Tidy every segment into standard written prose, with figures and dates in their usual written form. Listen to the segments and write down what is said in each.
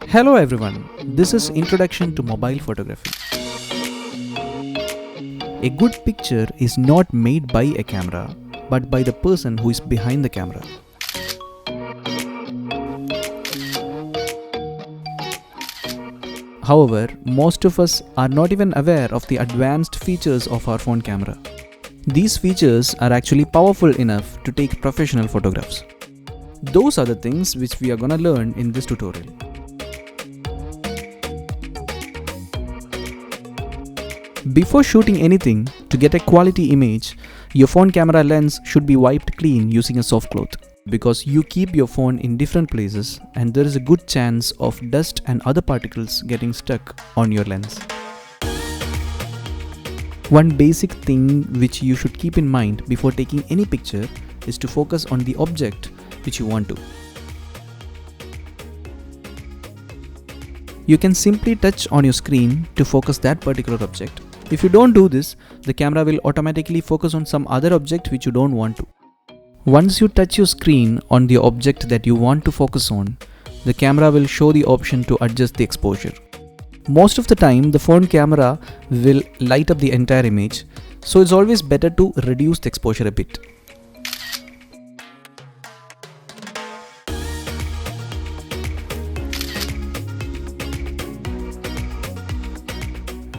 Hello everyone, this is Introduction to Mobile Photography. A good picture is not made by a camera, but by the person who is behind the camera. However, most of us are not even aware of the advanced features of our phone camera. These features are actually powerful enough to take professional photographs. Those are the things which we are gonna learn in this tutorial. Before shooting anything, to get a quality image, your phone camera lens should be wiped clean using a soft cloth, because you keep your phone in different places and there is a good chance of dust and other particles getting stuck on your lens. One basic thing which you should keep in mind before taking any picture is to focus on the object which you want to. You can simply touch on your screen to focus that particular object. If you don't do this, the camera will automatically focus on some other object which you don't want to. Once you touch your screen on the object that you want to focus on, the camera will show the option to adjust the exposure. Most of the time, the phone camera will light up the entire image, so it's always better to reduce the exposure a bit.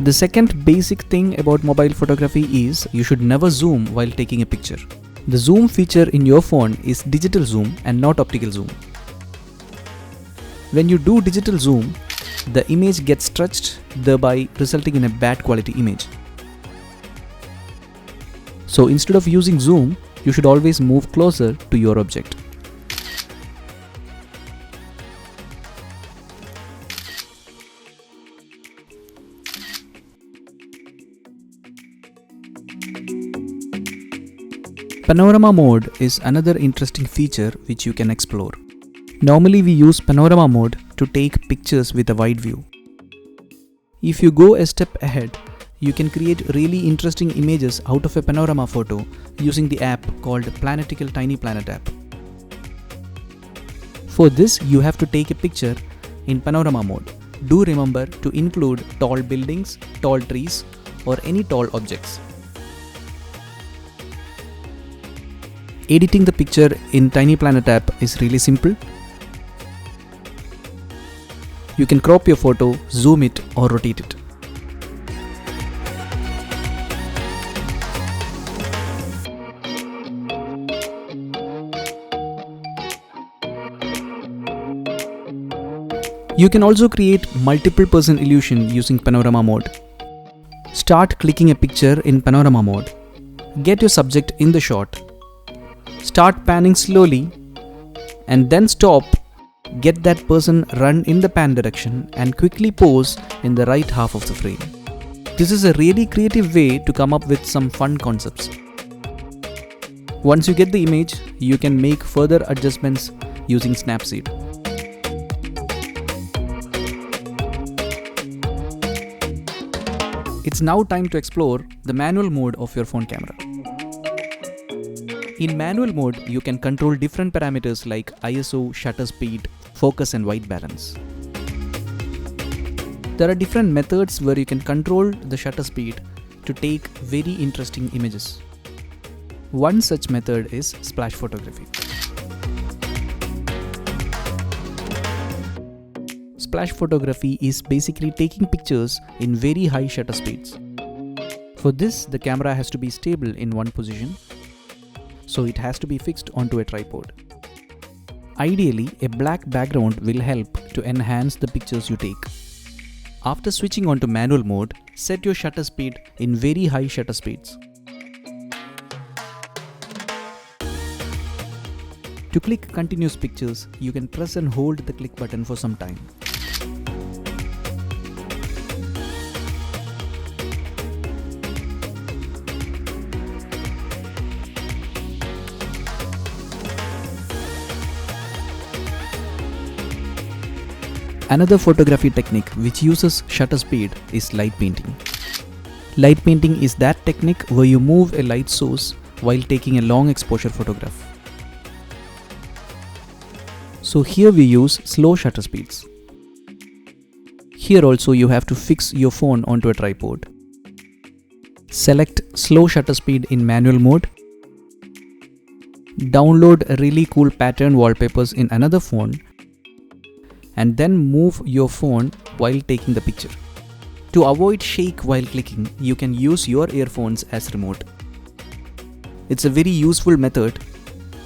The second basic thing about mobile photography is you should never zoom while taking a picture. The zoom feature in your phone is digital zoom and not optical zoom. When you do digital zoom, the image gets stretched, thereby resulting in a bad quality image. So instead of using zoom, you should always move closer to your object. Panorama mode is another interesting feature which you can explore. Normally we use panorama mode to take pictures with a wide view. If you go a step ahead, you can create really interesting images out of a panorama photo using the app called Planetical Tiny Planet app. For this, you have to take a picture in panorama mode. Do remember to include tall buildings, tall trees, or any tall objects. Editing the picture in Tiny Planet app is really simple. You can crop your photo, zoom it, or rotate it. You can also create multiple person illusion using panorama mode. Start clicking a picture in panorama mode. Get your subject in the shot. Start panning slowly and then stop. Get that person run in the pan direction and quickly pose in the right half of the frame. This is a really creative way to come up with some fun concepts. Once you get the image, you can make further adjustments using Snapseed. It's now time to explore the manual mode of your phone camera. In manual mode, you can control different parameters like ISO, shutter speed, focus and white balance. There are different methods where you can control the shutter speed to take very interesting images. One such method is splash photography. Splash photography is basically taking pictures in very high shutter speeds. For this, the camera has to be stable in one position, so it has to be fixed onto a tripod. Ideally, a black background will help to enhance the pictures you take. After switching on to manual mode, set your shutter speed in very high shutter speeds. To click continuous pictures, you can press and hold the click button for some time. Another photography technique which uses shutter speed is light painting. Light painting is that technique where you move a light source while taking a long exposure photograph. So here we use slow shutter speeds. Here also you have to fix your phone onto a tripod. Select slow shutter speed in manual mode. Download really cool pattern wallpapers in another phone and then move your phone while taking the picture. To avoid shake while clicking, you can use your earphones as remote. It's a very useful method.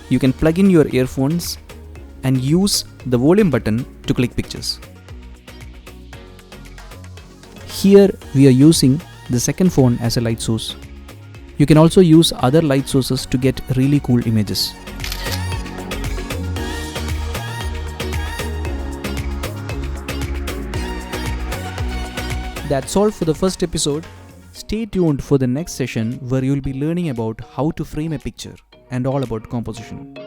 You can plug in your earphones and use the volume button to click pictures. Here we are using the second phone as a light source. You can also use other light sources to get really cool images. That's all for the first episode. Stay tuned for the next session where you'll be learning about how to frame a picture and all about composition.